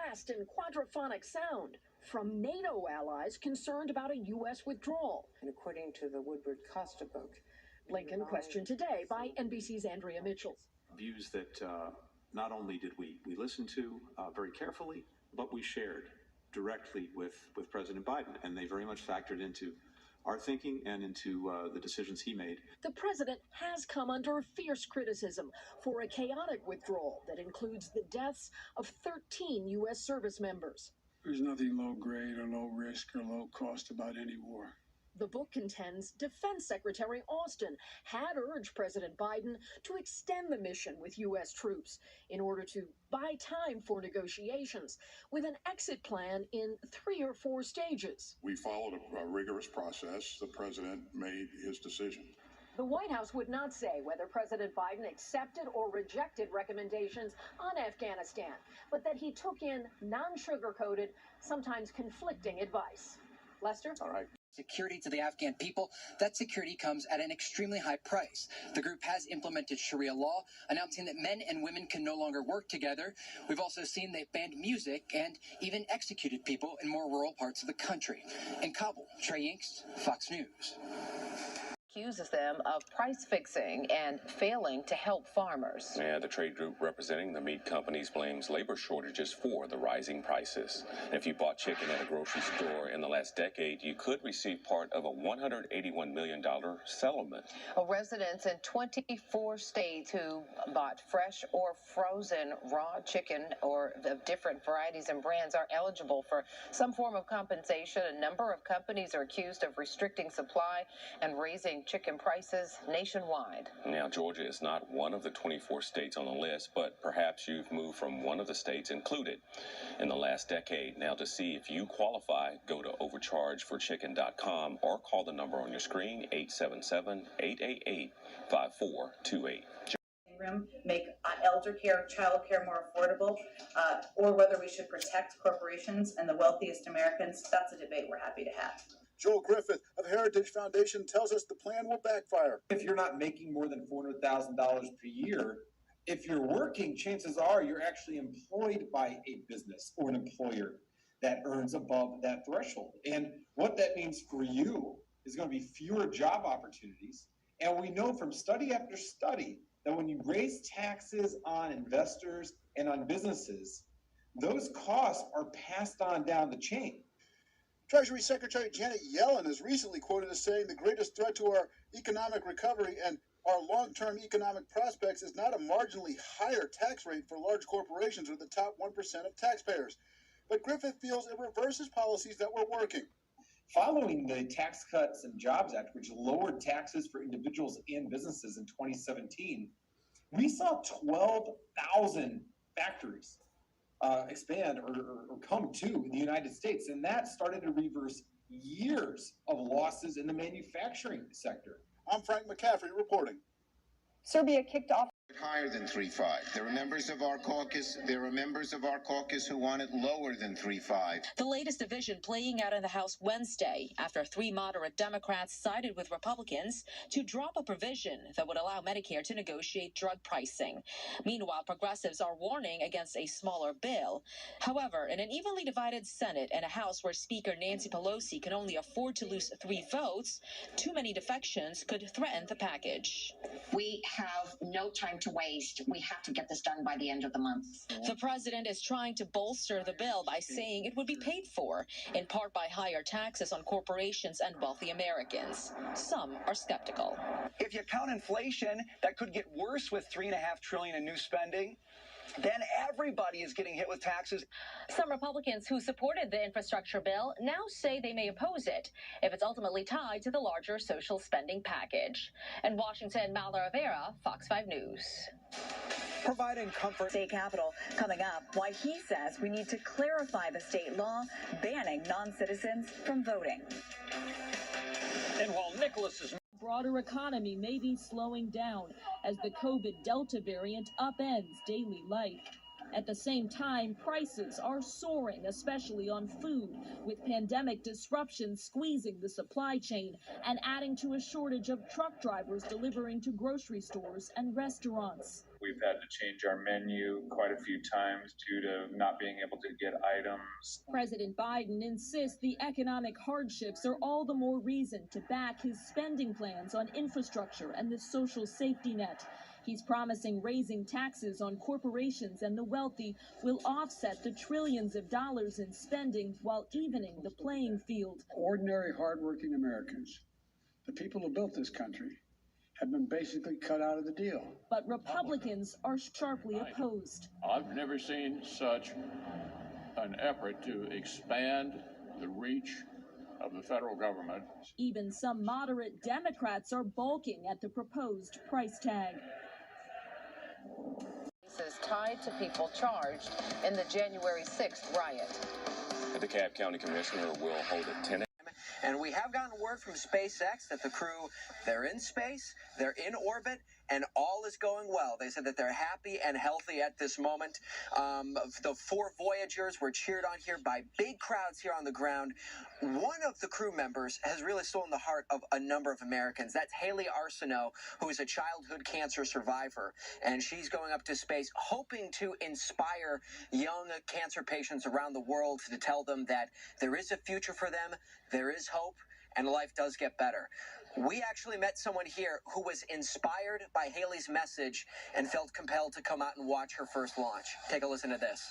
blast and quadraphonic sound from NATO allies concerned about a U.S. withdrawal. And according to the Woodward-Costa book, Blinken questioned today by NBC's Andrea Mitchell. Views that not only did we listen to very carefully, but we shared directly with President Biden, and they very much factored into our thinking and into the decisions he made. The president has come under fierce criticism for a chaotic withdrawal that includes the deaths of 13 U.S. service members. There's nothing low grade or low risk or low cost about any war. The book contends Defense Secretary Austin had urged President Biden to extend the mission with U.S. troops in order to buy time for negotiations with an exit plan in 3 or 4 stages. We followed a rigorous process. The president made his decision. The White House would not say whether President Biden accepted or rejected recommendations on Afghanistan, but that he took in non-sugar-coated, sometimes conflicting advice. Lester? All right. Security to the Afghan people, that security comes at an extremely high price. The group has implemented Sharia law, announcing that men and women can no longer work together. We've also seen they've banned music and even executed people in more rural parts of the country. In Kabul, Trey Yingst, Fox News. Accuses them of price fixing and failing to help farmers. Yeah, the trade group representing the meat companies blames labor shortages for the rising prices. If you bought chicken at a grocery store in the last decade, you could receive part of a $181 million settlement. Residents in 24 states who bought fresh or frozen raw chicken or of different varieties and brands are eligible for some form of compensation. A number of companies are accused of restricting supply and raising chicken prices nationwide. Now, Georgia is not one of the 24 states on the list, but perhaps you've moved from one of the states included in the last decade. Now, to see if you qualify, go to overchargeforchicken.com or call the number on your screen, 877-888-5428. Make elder care, child care more affordable, or whether we should protect corporations and the wealthiest Americans, that's a debate we're happy to have. Joel Griffith of Heritage Foundation tells us the plan will backfire. If you're not making more than $400,000 per year, if you're working, chances are you're actually employed by a business or an employer that earns above that threshold. And what that means for you is going to be fewer job opportunities. And we know from study after study that when you raise taxes on investors and on businesses, those costs are passed on down the chain. Treasury Secretary Janet Yellen is recently quoted as saying the greatest threat to our economic recovery and our long-term economic prospects is not a marginally higher tax rate for large corporations or the top 1% of taxpayers. But Griffith feels it reverses policies that were working. Following the Tax Cuts and Jobs Act, which lowered taxes for individuals and businesses in 2017, we saw 12,000 factories expand or come to the United States. And that started to reverse years of losses in the manufacturing sector. I'm Frank McCaffrey reporting. Serbia kicked off higher than 3.5. There are members of our caucus. There are members of our caucus who want it lower than 3.5. The latest division playing out in the House Wednesday after 3 moderate Democrats sided with Republicans to drop a provision that would allow Medicare to negotiate drug pricing. Meanwhile, progressives are warning against a smaller bill. However, in an evenly divided Senate and a House where Speaker Nancy Pelosi can only afford to lose 3 votes, too many defections could threaten the package. We have no time to waste. We have to get this done by the end of the month. The president is trying to bolster the bill by saying it would be paid for, in part by higher taxes on corporations and wealthy Americans. Some are skeptical. If you count inflation, that could get worse with $3.5 trillion in new spending. Then everybody is getting hit with taxes. Some Republicans who supported the infrastructure bill now say they may oppose it if it's ultimately tied to the larger social spending package. In Washington, Mal Rivera, Fox 5 News. Providing comfort. State Capitol coming up, why he says we need to clarify the state law banning non-citizens from voting. And while Nicholas's broader economy may be slowing down as the COVID Delta variant upends daily life. At the same time, prices are soaring, especially on food, with pandemic disruptions squeezing the supply chain and adding to a shortage of truck drivers delivering to grocery stores and restaurants. We've had to change our menu quite a few times due to not being able to get items. President Biden insists the economic hardships are all the more reason to back his spending plans on infrastructure and the social safety net. He's promising raising taxes on corporations and the wealthy will offset the trillions of dollars in spending while evening the playing field. Ordinary, hardworking Americans, the people who built this country, have been basically cut out of the deal. But Republicans are sharply opposed. I've never seen such an effort to expand the reach of the federal government. Even some moderate Democrats are balking at the proposed price tag. Cases tied to people charged in the January 6th riot. The DeKalb County Commissioner will hold a 10. And we have gotten word from SpaceX that the crew, they're in space, they're in orbit, and all is going well. They said that they're happy and healthy at this moment. The 4 Voyagers were cheered on here by big crowds here on the ground. One of the crew members has really stolen the heart of a number of Americans. That's Haley Arsenault, who is a childhood cancer survivor. And she's going up to space hoping to inspire young cancer patients around the world to tell them that there is a future for them, there is hope, and life does get better. We actually met someone here who was inspired by Haley's message and felt compelled to come out and watch her first launch. Take a listen to this.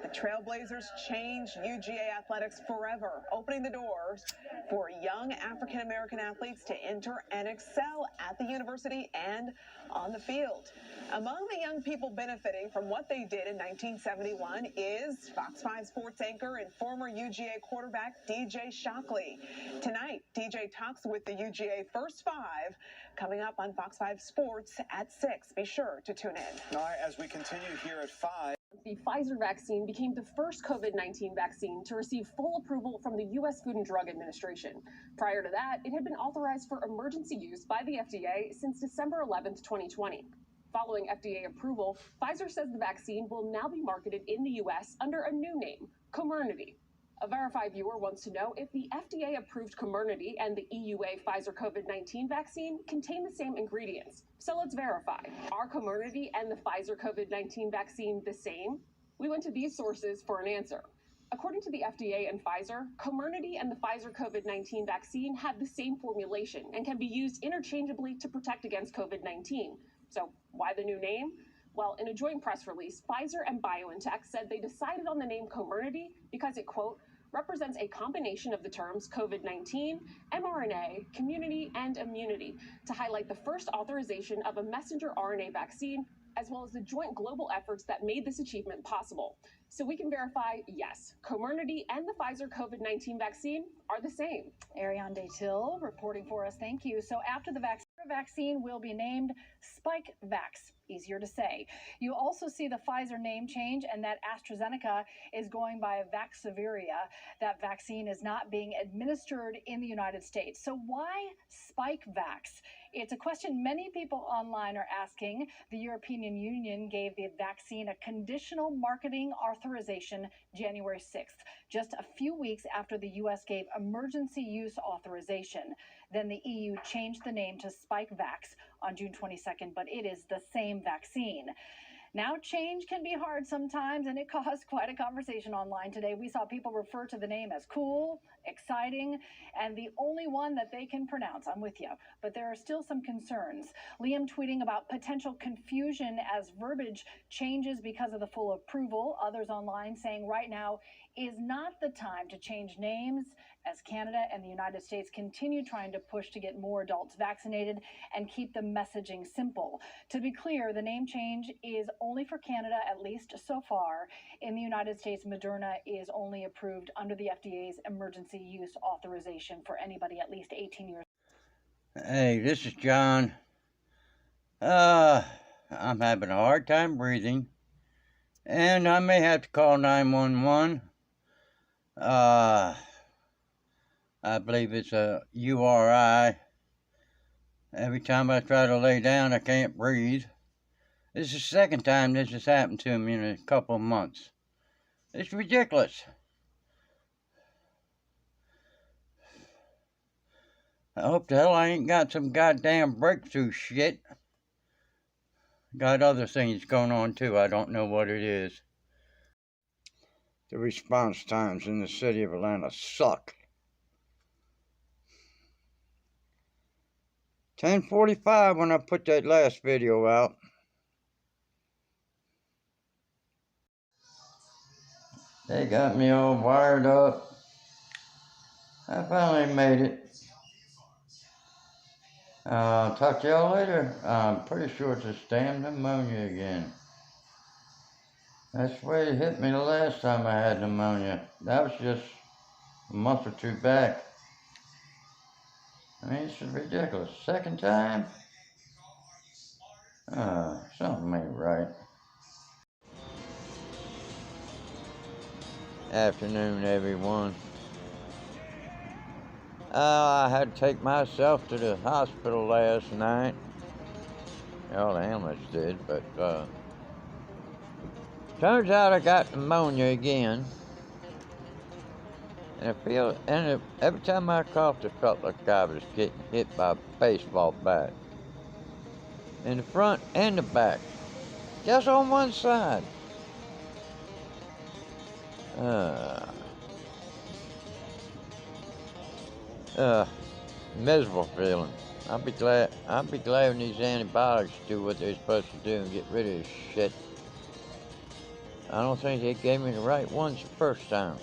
The Trailblazers changed UGA athletics forever, opening the doors for young African-American athletes to enter and excel at the university and on the field. Among the young people benefiting from what they did in 1971 is Fox 5 sports anchor and former UGA quarterback DJ Shockley. Tonight, DJ talks with the UGA First Five coming up on Fox 5 Sports at 6. Be sure to tune in. All right, as we continue here at 5. The Pfizer vaccine became the first COVID-19 vaccine to receive full approval from the U.S. Food and Drug Administration. Prior to that, it had been authorized for emergency use by the FDA since December 11th, 2020. Following FDA approval, Pfizer says the vaccine will now be marketed in the U.S. under a new name, Comirnaty. A Verify viewer wants to know if the FDA-approved Comirnaty and the EUA Pfizer COVID-19 vaccine contain the same ingredients. So let's verify. Are Comirnaty and the Pfizer COVID-19 vaccine the same? We went to these sources for an answer. According to the FDA and Pfizer, Comirnaty and the Pfizer COVID-19 vaccine have the same formulation and can be used interchangeably to protect against COVID-19. So why the new name? Well, in a joint press release, Pfizer and BioNTech said they decided on the name Comirnaty because it, quote, represents a combination of the terms COVID-19, mRNA, community, and immunity to highlight the first authorization of a messenger RNA vaccine, as well as the joint global efforts that made this achievement possible. So we can verify, yes, Comirnaty and the Pfizer COVID-19 vaccine are the same. Ariane Till reporting for us. Thank you. So after the vaccine will be named SpikeVax. Easier to say. You also see the Pfizer name change and that AstraZeneca is going by Vaxzevria. That vaccine is not being administered in the United States. So why SpikeVax? It's a question many people online are asking. The European Union gave the vaccine a conditional marketing authorization January 6th, just a few weeks after the U.S. gave emergency use authorization. Then the EU changed the name to SpikeVax on June 22nd, but it is the same vaccine. Now, change can be hard sometimes, and it caused quite a conversation online today. We saw people refer to the name as cool, exciting, and the only one that they can pronounce. I'm with you. But there are still some concerns. Liam tweeting about potential confusion as verbiage changes because of the full approval. Others online saying right now is not the time to change names as Canada and the United States continue trying to push to get more adults vaccinated and keep the messaging simple. To be clear, the name change is only for Canada, at least so far. In the United States, Moderna is only approved under the FDA's emergency use authorization for anybody at least 18 years. Hey, this is John. I'm having a hard time breathing, and I may have to call 911. I believe it's a URI. Every time I try to lay down, I can't breathe. This is the second time this has happened to me in a couple of months. It's ridiculous. I hope the hell I ain't got some goddamn breakthrough shit. Got other things going on too. I don't know what it is. The response times in the city of Atlanta suck. 10:45 when I put that last video out. They got me all wired up. I finally made it. Talk to y'all later. I'm pretty sure it's a damn pneumonia again. That's the way it hit me the last time I had pneumonia. That was just a month or two back. I mean, it's ridiculous. Second time? Something ain't right. Afternoon, everyone. I had to take myself to the hospital last night. Well, the ambulance did, but turns out I got pneumonia again. And every time I coughed, it felt like I was getting hit by a baseball bat. In the front and the back. Just on one side. Miserable feeling. I'll be glad when these antibiotics do what they're supposed to do and get rid of this shit. I don't think they gave me the right ones the first time.